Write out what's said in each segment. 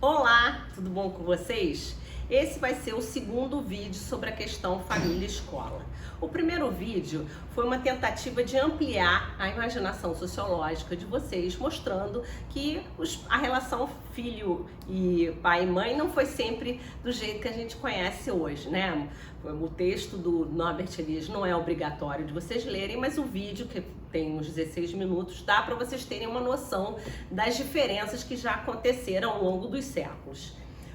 Olá, tudo bom com vocês? Esse vai ser o segundo vídeo sobre a questão família e escola. O primeiro vídeo foi uma tentativa de ampliar a imaginação sociológica de vocês, mostrando que a relação filho e pai e mãe não foi sempre do jeito que a gente conhece hoje, né? O texto do Norbert Elias não é obrigatório de vocês lerem, mas o vídeo, que tem uns 16 minutos, dá para vocês terem uma noção das diferenças que já aconteceram ao longo dos séculos.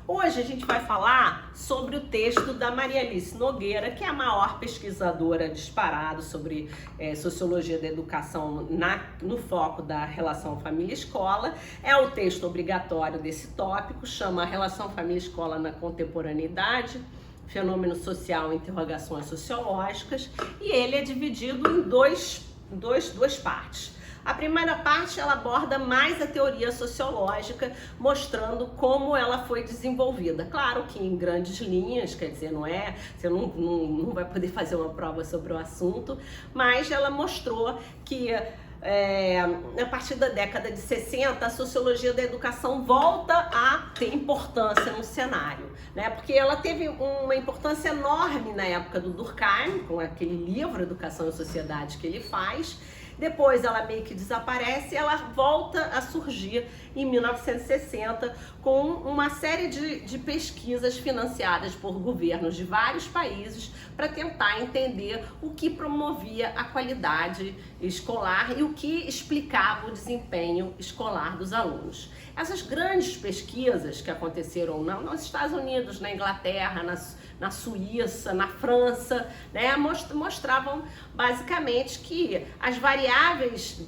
Hoje a gente vai falar sobre o texto da Maria Alice Nogueira, que é a maior pesquisadora disparada sobre sociologia da educação no foco da relação família-escola. É o texto obrigatório desse tópico, chama Relação Família-Escola na Contemporaneidade, Fenômeno Social e Interrogações Sociológicas, e ele é dividido em duas partes. A primeira parte ela aborda mais a teoria sociológica, mostrando como ela foi desenvolvida. Claro que em grandes linhas, quer dizer, você não vai poder fazer uma prova sobre o assunto, mas ela mostrou que a partir da década de 60, a sociologia da educação volta a ter importância no cenário, né? Porque ela teve uma importância enorme na época do Durkheim, com aquele livro Educação e Sociedade que ele faz. Depois ela meio que desaparece e ela volta a surgir em 1960 com uma série de pesquisas financiadas por governos de vários países para tentar entender o que promovia a qualidade escolar e o que explicava o desempenho escolar dos alunos. Essas grandes pesquisas que aconteceram nos Estados Unidos, na Inglaterra, na Suíça, na França, né, mostravam basicamente que as variáveis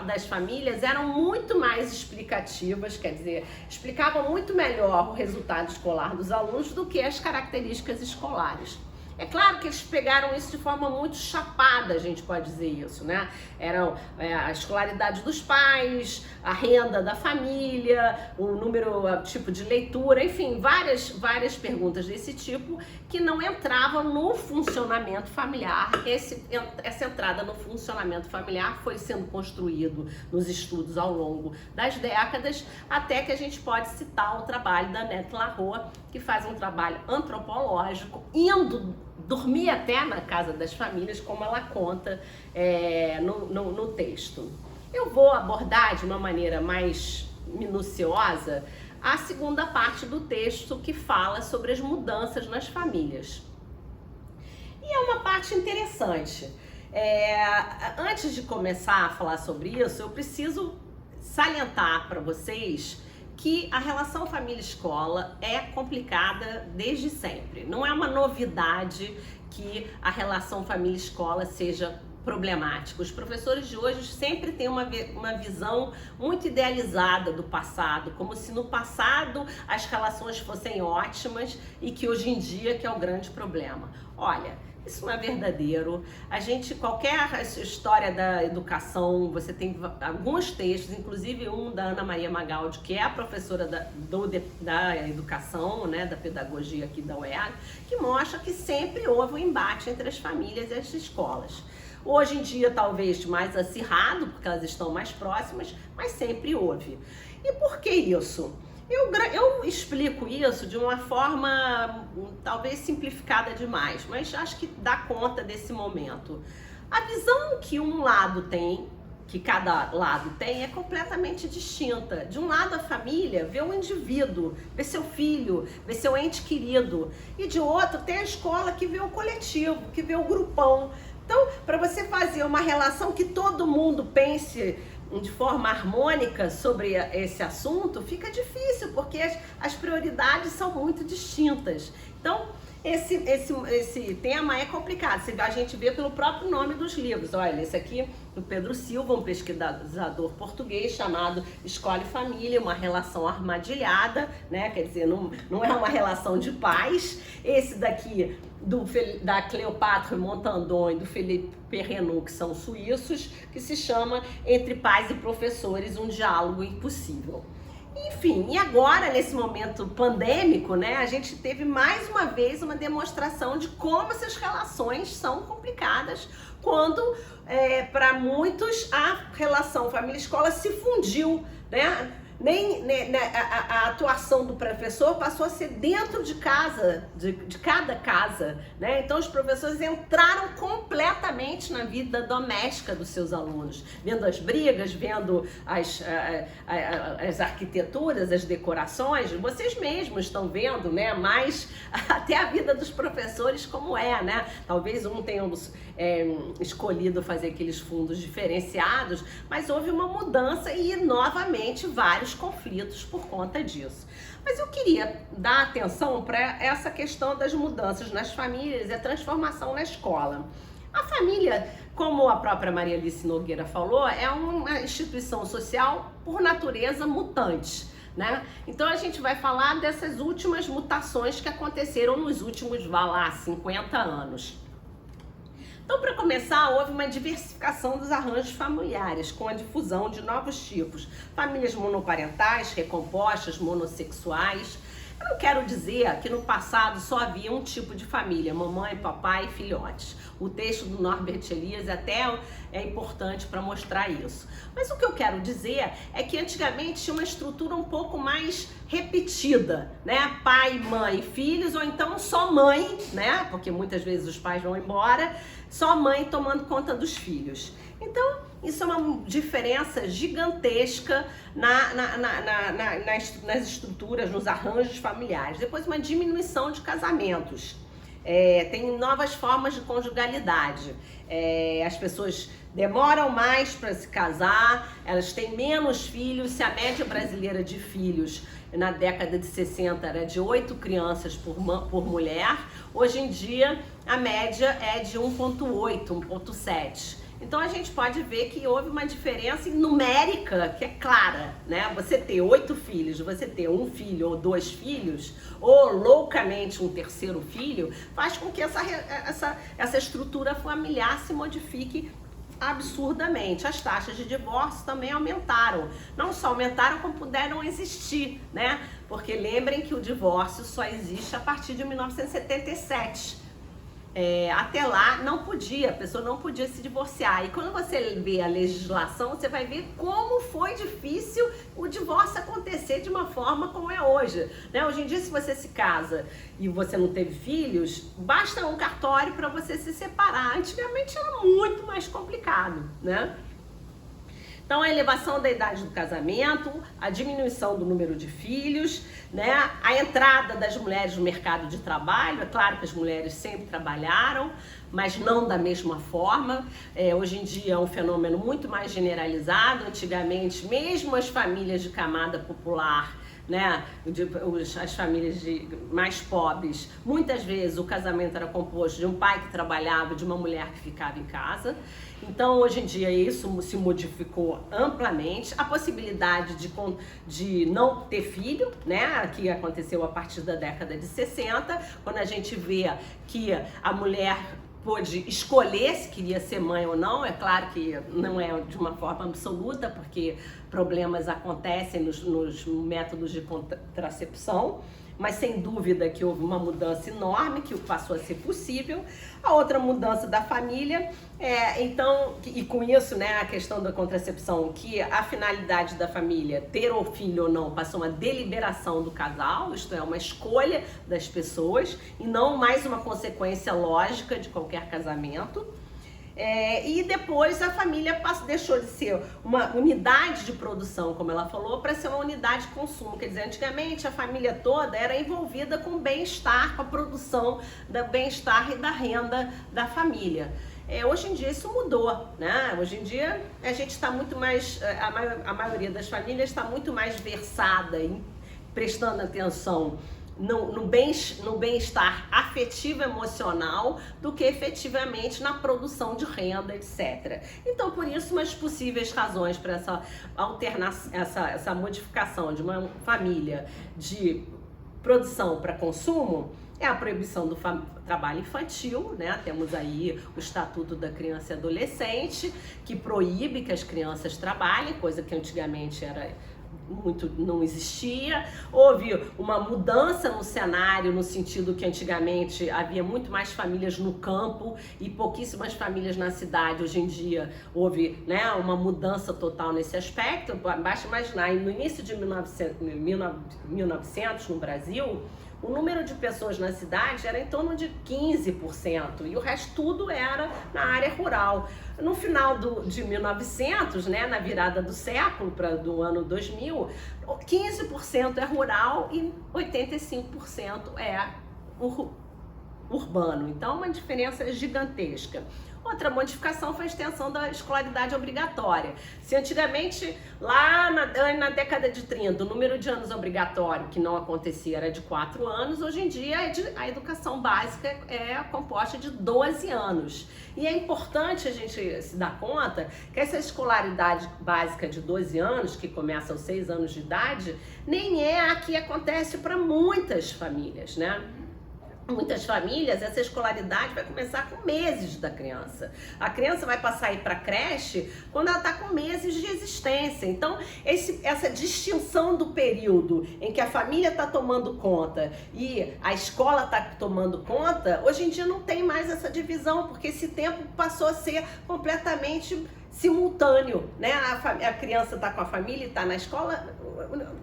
das famílias eram muito mais explicativas, quer dizer, explicavam muito melhor o resultado escolar dos alunos do que as características escolares. É claro que eles pegaram isso de forma muito chapada, a gente pode dizer isso, né? Eram a escolaridade dos pais, a renda da família, o tipo de leitura, enfim, várias perguntas desse tipo que não entravam no funcionamento familiar. Essa entrada no funcionamento familiar foi sendo construído nos estudos ao longo das décadas, até que a gente pode citar o trabalho da Annette Laroux, que faz um trabalho antropológico, dormir até na casa das famílias, como ela conta no texto. Eu vou abordar de uma maneira mais minuciosa a segunda parte do texto, que fala sobre as mudanças nas famílias. E é uma parte interessante. Antes de começar a falar sobre isso, eu preciso salientar para vocês que a relação família-escola é complicada desde sempre. Não é uma novidade que a relação família-escola seja problemática. Os professores de hoje sempre têm uma visão muito idealizada do passado, como se no passado as relações fossem ótimas e que hoje em dia que é o grande problema. Olha, isso não é verdadeiro. Qualquer história da educação, você tem alguns textos, inclusive um da Ana Maria Magaldi, que é a professora da educação, né, da pedagogia aqui da UEA, que mostra que sempre houve um embate entre as famílias e as escolas. Hoje em dia, talvez mais acirrado, porque elas estão mais próximas, mas sempre houve. E por que isso? Eu explico isso de uma forma talvez simplificada demais, mas acho que dá conta desse momento. A visão que um lado tem, que cada lado tem, é completamente distinta. De um lado, a família vê o indivíduo, vê seu filho, vê seu ente querido. E de outro, tem a escola que vê o coletivo, que vê o grupão. Então, para você fazer uma relação que todo mundo pense de forma harmônica sobre esse assunto, fica difícil, porque as prioridades são muito distintas. Então, esse tema é complicado. A gente vê pelo próprio nome dos livros. Olha, esse aqui do Pedro Silva, um pesquisador português, chamado Escola e Família, uma relação armadilhada, né? Quer dizer, não é uma relação de paz. Esse daqui da Cleopatra Montandon e do Philippe Perrenou, que são suíços, que se chama Entre Pais e Professores, um diálogo impossível. Enfim, e agora, nesse momento pandêmico, né, a gente teve mais uma vez uma demonstração de como essas relações são complicadas, quando, para muitos, a relação família-escola se fundiu, né? a atuação do professor passou a ser dentro de casa, de cada casa, né? Então os professores entraram completamente na vida doméstica dos seus alunos, vendo as brigas, vendo as arquiteturas, as decorações. Vocês mesmos estão vendo, né? Mas até a vida dos professores como é, né? Talvez tenhamos escolhido fazer aqueles fundos diferenciados, mas houve uma mudança e novamente vários conflitos por conta disso. Mas eu queria dar atenção para essa questão das mudanças nas famílias e a transformação na escola. A família, como a própria Maria Alice Nogueira falou, é uma instituição social por natureza mutante, né? Então a gente vai falar dessas últimas mutações que aconteceram nos últimos, 50 anos. Então, para começar, houve uma diversificação dos arranjos familiares, com a difusão de novos tipos. Famílias monoparentais, recompostas, monossexuais. Eu não quero dizer que no passado só havia um tipo de família, mamãe, papai e filhotes. O texto do Norbert Elias até é importante para mostrar isso. Mas o que eu quero dizer é que antigamente tinha uma estrutura um pouco mais repetida, né? Pai, mãe, filhos, ou então só mãe, né? Porque muitas vezes os pais vão embora, só mãe tomando conta dos filhos. Então, isso é uma diferença gigantesca nas estruturas, nos arranjos familiares. Depois, uma diminuição de casamentos. Tem novas formas de conjugalidade. As pessoas demoram mais para se casar, elas têm menos filhos. Se a média brasileira de filhos na década de 60 era de 8 crianças por mulher, hoje em dia a média é de 1,8, 1,7. Então a gente pode ver que houve uma diferença numérica que é clara, né? Você ter 8 filhos, você ter um filho ou 2 filhos, ou loucamente um terceiro filho, faz com que essa estrutura familiar se modifique absurdamente. As taxas de divórcio também aumentaram. Não só aumentaram, como puderam existir, né? Porque lembrem que o divórcio só existe a partir de 1977. Até lá a pessoa não podia se divorciar. E quando você vê a legislação, você vai ver como foi difícil o divórcio acontecer de uma forma como é hoje, né? Hoje em dia, se você se casa e você não teve filhos, basta um cartório para você se separar. Antigamente era muito mais complicado, né? Então, a elevação da idade do casamento, a diminuição do número de filhos, né? A entrada das mulheres no mercado de trabalho. É claro que as mulheres sempre trabalharam, mas não da mesma forma. Hoje em dia é um fenômeno muito mais generalizado. Antigamente, mesmo as famílias de camada popular, né, as famílias mais pobres, muitas vezes o casamento era composto de um pai que trabalhava e de uma mulher que ficava em casa. Então, hoje em dia, isso se modificou amplamente. A possibilidade de não ter filho, né, que aconteceu a partir da década de 60, quando a gente vê que a mulher pôde escolher se queria ser mãe ou não. É claro que não é de uma forma absoluta, porque problemas acontecem nos métodos de contracepção, mas sem dúvida que houve uma mudança enorme, que passou a ser possível. A outra mudança da família, então, e com isso, né, a questão da contracepção, que a finalidade da família, ter o filho ou não, passou uma deliberação do casal, isto é, uma escolha das pessoas, e não mais uma consequência lógica de qualquer casamento. E depois a família deixou de ser uma unidade de produção, como ela falou, para ser uma unidade de consumo. Quer dizer, antigamente a família toda era envolvida com o bem-estar, com a produção do bem-estar e da renda da família. Hoje em dia isso mudou, né? Hoje em dia a gente está muito mais, a maioria das famílias está muito mais versada em prestando atenção no bem-estar afetivo emocional do que efetivamente na produção de renda, etc. Então, por isso, umas possíveis razões para essa alternação, essa modificação de uma família de produção para consumo é a proibição do trabalho infantil, né? Temos aí o Estatuto da Criança e Adolescente, que proíbe que as crianças trabalhem, coisa que antigamente era muito não existia. Houve uma mudança no cenário, no sentido que antigamente havia muito mais famílias no campo e pouquíssimas famílias na cidade. Hoje em dia houve, né, uma mudança total nesse aspecto. Basta imaginar, no início de 1900 no Brasil, o número de pessoas na cidade era em torno de 15% e o resto tudo era na área rural. No final de 1900, né, na virada do século do ano 2000, 15% é rural e 85% é urbano. Então, uma diferença gigantesca. Outra modificação foi a extensão da escolaridade obrigatória. Se antigamente, lá na década de 30, o número de anos obrigatório que não acontecia era de 4 anos, hoje em dia a educação básica é composta de 12 anos. E é importante a gente se dar conta que essa escolaridade básica de 12 anos, que começa aos 6 anos de idade, nem é a que acontece para muitas famílias, né? Muitas famílias, essa escolaridade vai começar com meses da criança. A criança vai passar a ir para a creche quando ela está com meses de existência. Então, essa distinção do período em que a família está tomando conta e a escola está tomando conta, hoje em dia não tem mais essa divisão, porque esse tempo passou a ser completamente simultâneo, né? A criança está com a família e está na escola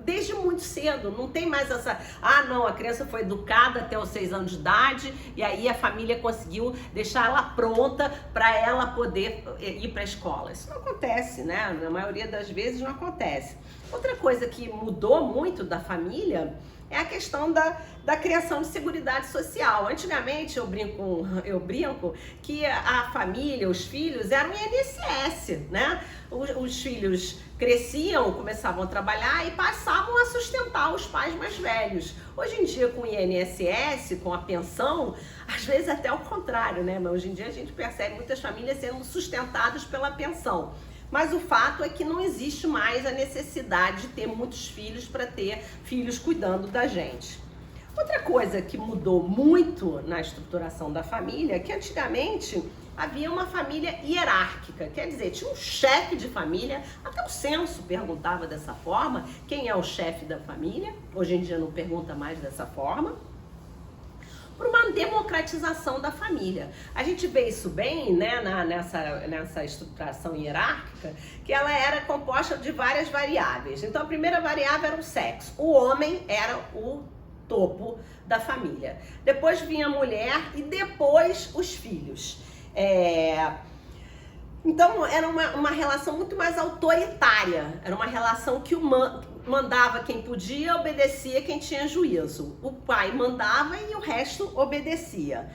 desde muito cedo. Não tem mais essa, não, a criança foi educada até os 6 anos de idade e aí a família conseguiu deixar ela pronta para ela poder ir para a escola. Isso não acontece, né? Na maioria das vezes não acontece. Outra coisa que mudou muito da família é a questão da criação de seguridade social. Antigamente, eu brinco que a família, os filhos, eram INSS, né? Os filhos cresciam, começavam a trabalhar e passavam a sustentar os pais mais velhos. Hoje em dia, com o INSS, com a pensão, às vezes até o contrário, né? Mas hoje em dia a gente percebe muitas famílias sendo sustentadas pela pensão. Mas o fato é que não existe mais a necessidade de ter muitos filhos para ter filhos cuidando da gente. Outra coisa que mudou muito na estruturação da família é que antigamente havia uma família hierárquica, quer dizer, tinha um chefe de família, até o censo perguntava dessa forma, quem é o chefe da família, hoje em dia não pergunta mais dessa forma. Por uma democratização da família. A gente vê isso bem, né, nessa estruturação hierárquica, que ela era composta de várias variáveis. Então a primeira variável era o sexo. O homem era o topo da família. Depois vinha a mulher e depois os filhos. Então era uma relação muito mais autoritária, era uma relação que mandava quem podia, obedecia quem tinha juízo. O pai mandava e o resto obedecia.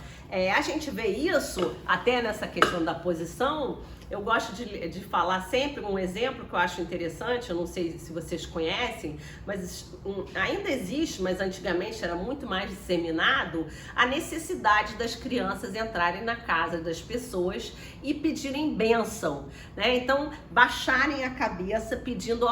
A gente vê isso até nessa questão da posição. Eu gosto de falar sempre um exemplo que eu acho interessante, eu não sei se vocês conhecem, mas ainda existe, mas antigamente era muito mais disseminado, a necessidade das crianças entrarem na casa das pessoas e pedirem bênção, né? Então, baixarem a cabeça pedindo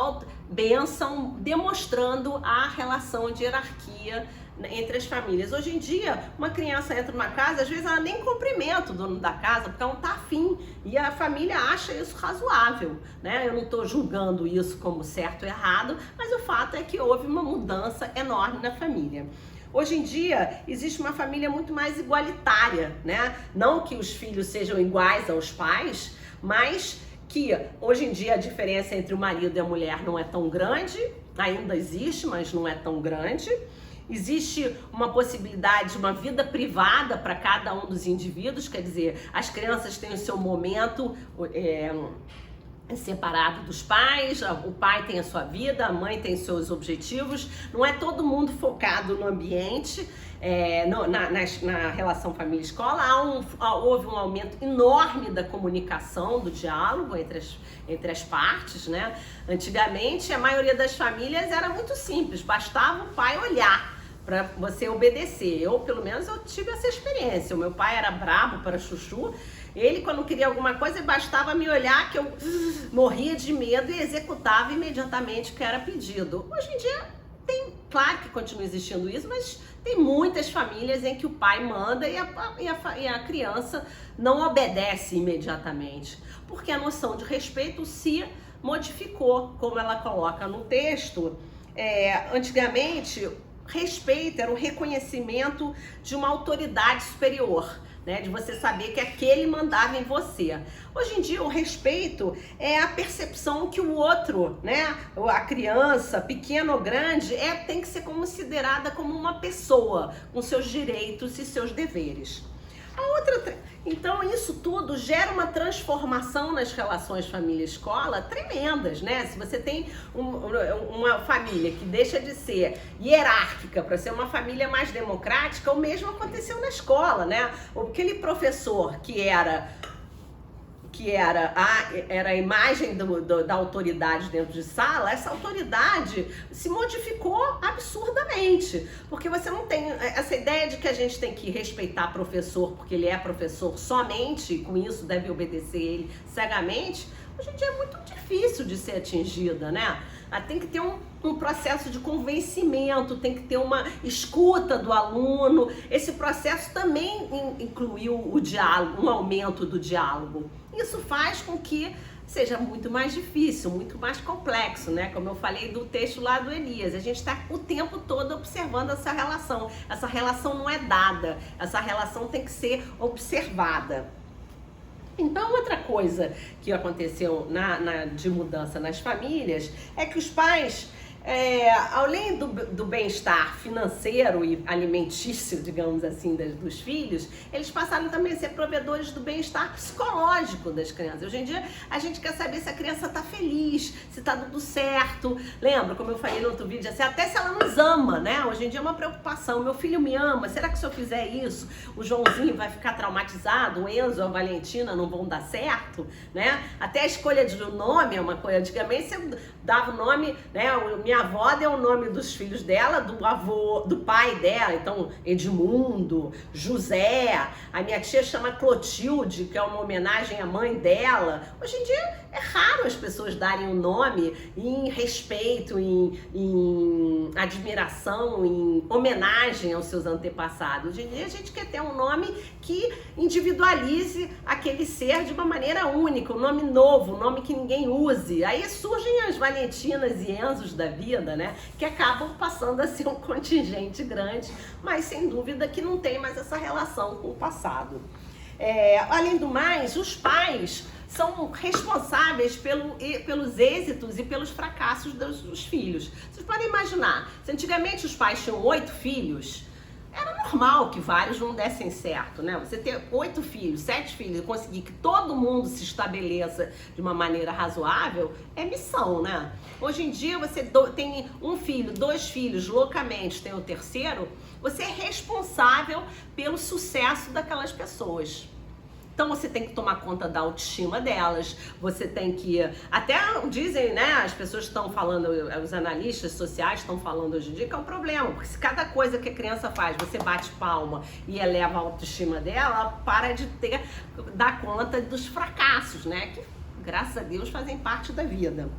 bênção, demonstrando a relação de hierarquia entre as famílias. Hoje em dia, uma criança entra numa casa, às vezes ela nem cumprimenta o dono da casa, porque ela não está afim, e a família acha isso razoável, né? Eu não estou julgando isso como certo ou errado, mas o fato é que houve uma mudança enorme na família. Hoje em dia, existe uma família muito mais igualitária, né? Não que os filhos sejam iguais aos pais, mas que hoje em dia a diferença entre o marido e a mulher não é tão grande, ainda existe, mas não é tão grande. Existe uma possibilidade de uma vida privada para cada um dos indivíduos, quer dizer, as crianças têm o seu momento separado dos pais, o pai tem a sua vida, a mãe tem seus objetivos, não é todo mundo focado no ambiente, na relação família-escola. Houve um aumento enorme da comunicação, do diálogo entre as partes, né? Antigamente, a maioria das famílias era muito simples, bastava o pai olhar para você obedecer. Pelo menos, eu tive essa experiência. O meu pai era brabo para chuchu. Ele, quando queria alguma coisa, bastava me olhar que eu morria de medo e executava imediatamente o que era pedido. Hoje em dia, claro que continua existindo isso, mas tem muitas famílias em que o pai manda e a criança não obedece imediatamente, porque a noção de respeito se modificou, como ela coloca no texto. Antigamente, respeito era o reconhecimento de uma autoridade superior, né, de você saber que aquele mandava em você. Hoje em dia, o respeito é a percepção que o outro, né, a criança, pequena ou grande, tem que ser considerada como uma pessoa, com seus direitos e seus deveres. Então, isso tudo gera uma transformação nas relações família-escola tremendas, né? Se você tem uma família que deixa de ser hierárquica para ser uma família mais democrática, o mesmo aconteceu na escola, né? Aquele professor que era a imagem da autoridade dentro de sala, essa autoridade se modificou absurdamente, porque você não tem essa ideia de que a gente tem que respeitar professor porque ele é professor somente, e com isso deve obedecer ele cegamente. Hoje em dia é muito difícil de ser atingida, né? Tem que ter um processo de convencimento, tem que ter uma escuta do aluno. Esse processo também incluiu o diálogo, um aumento do diálogo. Isso faz com que seja muito mais difícil, muito mais complexo, né? Como eu falei do texto lá do Elias, a gente está o tempo todo observando essa relação. Essa relação não é dada, essa relação tem que ser observada. Então, outra coisa que aconteceu de mudança nas famílias é que os pais, além do bem-estar financeiro e alimentício, digamos assim, dos filhos, eles passaram também a ser provedores do bem-estar psicológico das crianças. Hoje em dia, a gente quer saber se a criança está feliz, se está tudo certo. Lembra, como eu falei no outro vídeo, assim, até se ela nos ama, né? Hoje em dia é uma preocupação. Meu filho me ama, será que se eu fizer isso, o Joãozinho vai ficar traumatizado? O Enzo, a Valentina não vão dar certo, né? Até a escolha de um nome é uma coisa. Antigamente você dava o nome, né? Minha avó deu o nome dos filhos dela, do pai dela, então Edmundo, José. A minha tia chama Clotilde, que é uma homenagem à mãe dela. Hoje em dia é raro as pessoas darem um nome em respeito, em admiração, em homenagem aos seus antepassados. Hoje em dia a gente quer ter um nome que individualize aquele ser de uma maneira única, um nome novo, um nome que ninguém use. Aí surgem as Valentinas e Enzos da vida, né? Que acabam passando a ser um contingente grande, mas sem dúvida que não tem mais essa relação com o passado. Além do mais, os pais são responsáveis pelos êxitos e pelos fracassos dos filhos. Vocês podem imaginar, se antigamente os pais tinham 8 filhos, era normal que vários não dessem certo, né? Você ter 8 filhos, 7 filhos e conseguir que todo mundo se estabeleça de uma maneira razoável é missão, né? Hoje em dia você tem um filho, 2 filhos, loucamente tem o terceiro, você é responsável pelo sucesso daquelas pessoas. Então você tem que tomar conta da autoestima delas, você tem que, até dizem, né, as pessoas estão falando, os analistas sociais estão falando hoje em dia que é um problema, porque se cada coisa que a criança faz, você bate palma e eleva a autoestima dela, ela para de dar conta dos fracassos, né, que graças a Deus fazem parte da vida.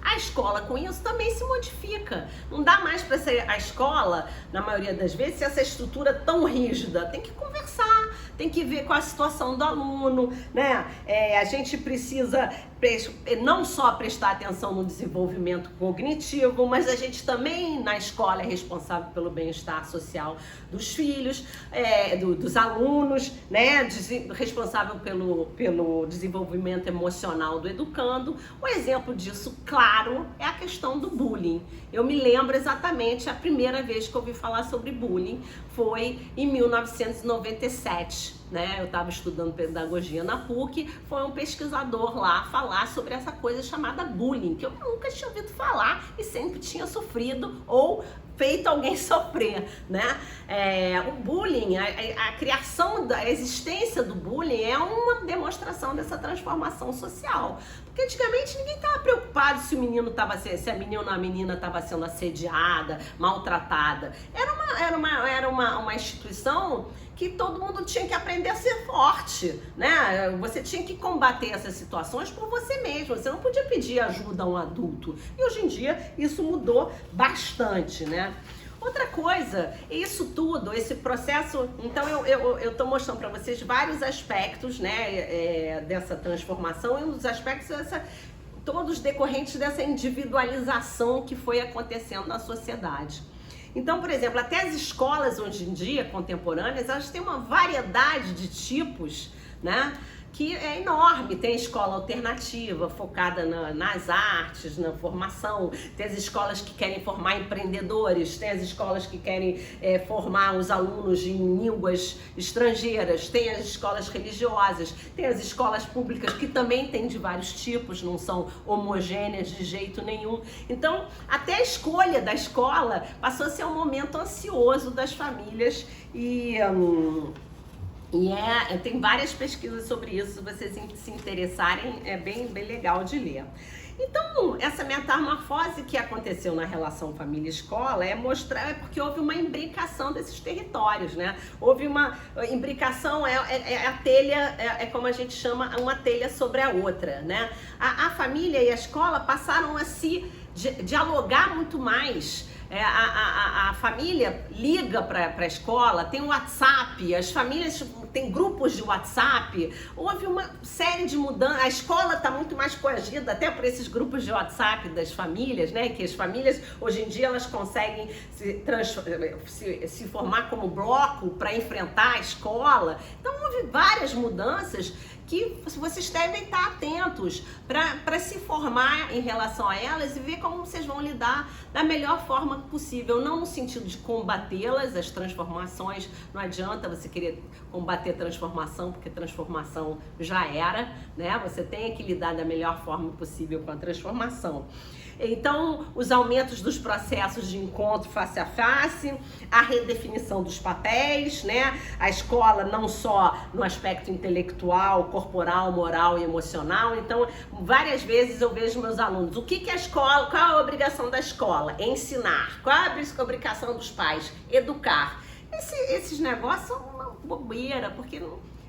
A escola com isso também se modifica. Não dá mais para ser a escola, na maioria das vezes, essa estrutura tão rígida. Tem que conversar, tem que ver qual a situação do aluno, né? A gente precisa não só prestar atenção no desenvolvimento cognitivo, mas a gente também na escola é responsável pelo bem-estar social dos filhos, dos alunos, né? Responsável pelo desenvolvimento emocional do educando. Um exemplo disso, claro, é a questão do bullying. Eu me lembro exatamente a primeira vez que eu ouvi falar sobre bullying foi em 1997, né? Eu estava estudando pedagogia na PUC, foi um pesquisador lá falar sobre essa coisa chamada bullying, que eu nunca tinha ouvido falar e sempre tinha sofrido ou feito alguém sofrer, né? O bullying, a criação, a existência do bullying é uma demonstração dessa transformação social. Porque antigamente ninguém estava preocupado se o menino se a menina estava sendo assediada, maltratada. Era uma instituição que todo mundo tinha que aprender a ser forte, né? Você tinha que combater essas situações por você mesmo, você não podia pedir ajuda a um adulto. E hoje em dia isso mudou bastante, né? Outra coisa, isso tudo, esse processo, então eu tô mostrando para vocês vários aspectos, né, dessa transformação, e um dos aspectos é todos decorrentes dessa individualização que foi acontecendo na sociedade. Então, por exemplo, até as escolas hoje em dia, contemporâneas, elas têm uma variedade de tipos, né? Que é enorme. Tem escola alternativa, focada nas artes, na formação. Tem as escolas que querem formar empreendedores, tem as escolas que querem formar os alunos em línguas estrangeiras, tem as escolas religiosas, tem as escolas públicas que também tem de vários tipos, não são homogêneas de jeito nenhum. Então, até a escolha da escola passou a ser um momento ansioso das famílias tem várias pesquisas sobre isso, se vocês se interessarem, é bem legal de ler. Então, essa metamorfose que aconteceu na relação família-escola é porque houve uma imbricação desses territórios, né? Houve uma imbricação, a telha, é como a gente chama, uma telha sobre a outra, né? A família e a escola passaram a se dialogar muito mais. A família liga para a escola, tem o WhatsApp, as famílias têm grupos de WhatsApp, houve uma série de mudanças, a escola está muito mais coagida até por esses grupos de WhatsApp das famílias, né? Que as famílias hoje em dia elas conseguem se formar como bloco para enfrentar a escola. Então houve várias mudanças que vocês devem estar atentos para se formar em relação a elas e ver como vocês vão lidar da melhor forma possível, não no sentido de combatê-las, as transformações, não adianta você querer combater transformação, porque transformação já era, né? Você tem que lidar da melhor forma possível com a transformação. Então, os aumentos dos processos de encontro face a face, a redefinição dos papéis, né? A escola não só no aspecto intelectual, corporal, moral e emocional. Então, várias vezes eu vejo meus alunos, o que é a escola, qual é a obrigação da escola? Ensinar. Qual é a obrigação dos pais? Educar. Esses negócios são uma bobeira, porque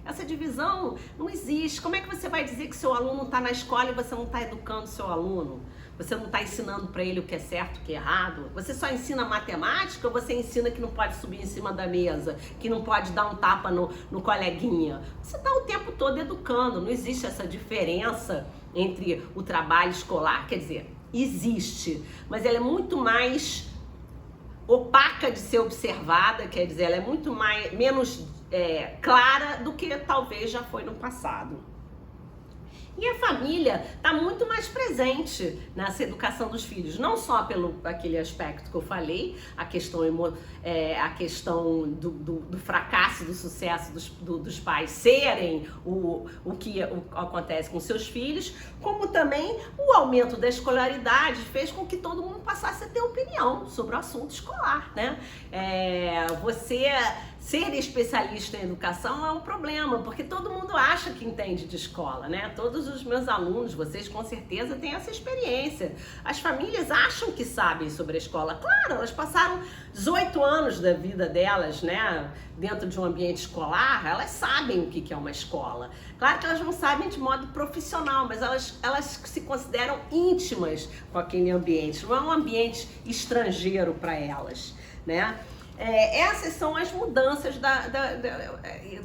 essa divisão não existe. Como é que você vai dizer que seu aluno está na escola e você não está educando seu aluno? Você não está ensinando para ele o que é certo, o que é errado? Você só ensina matemática ou você ensina que não pode subir em cima da mesa, que não pode dar um tapa no coleguinha? Você está o tempo todo educando, não existe essa diferença entre o trabalho escolar. Quer dizer, existe, mas ela é muito mais opaca de ser observada, quer dizer, ela é muito menos clara do que talvez já foi no passado. E a família está muito mais presente nessa educação dos filhos, não só pelo aquele aspecto que eu falei, a questão do fracasso, do sucesso dos pais serem o que acontece com seus filhos, como também o aumento da escolaridade fez com que todo mundo passasse a ter opinião sobre o assunto escolar, né? Você ser especialista em educação é um problema, porque todo mundo acha que entende de escola, né? Todos os meus alunos, vocês com certeza têm essa experiência. As famílias acham que sabem sobre a escola. Claro, elas passaram 18 anos da vida delas, né? Dentro de um ambiente escolar, elas sabem o que é uma escola. Claro que elas não sabem de modo profissional, mas elas se consideram íntimas com aquele ambiente. Não é um ambiente estrangeiro para elas, né? Essas são as mudanças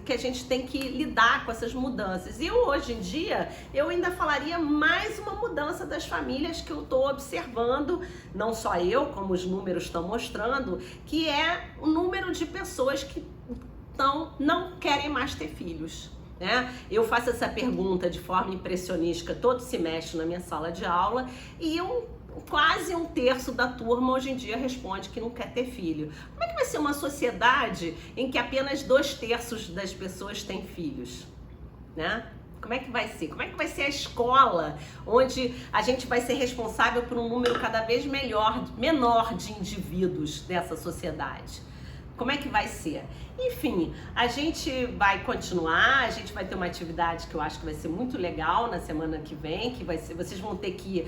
que a gente tem que lidar com essas mudanças. E hoje em dia, eu ainda falaria mais uma mudança das famílias que eu estou observando, não só eu, como os números estão mostrando, que é o número de pessoas que não querem mais ter filhos. Né? Eu faço essa pergunta de forma impressionística todo semestre na minha sala de aula e quase um terço da turma hoje em dia responde que não quer ter filho. Como é que vai ser uma sociedade em que apenas 2/3 das pessoas têm filhos? Né? Como é que vai ser? Como é que vai ser a escola onde a gente vai ser responsável por um número cada vez menor de indivíduos dessa sociedade? Como é que vai ser? Enfim, a gente vai continuar, a gente vai ter uma atividade que eu acho que vai ser muito legal na semana que vem, que vai ser, vocês vão ter que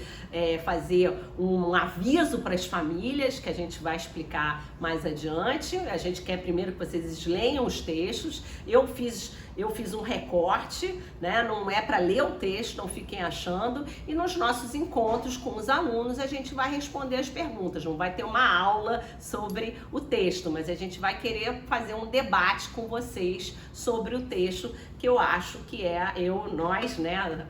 fazer um aviso para as famílias, que a gente vai explicar mais adiante. A gente quer primeiro que vocês leiam os textos. Eu fiz um recorte, né? Não é para ler o texto, não fiquem achando. E nos nossos encontros com os alunos, a gente vai responder as perguntas. Não vai ter uma aula sobre o texto, mas a gente vai querer fazer um debate com vocês sobre o texto, que eu acho que nós, né?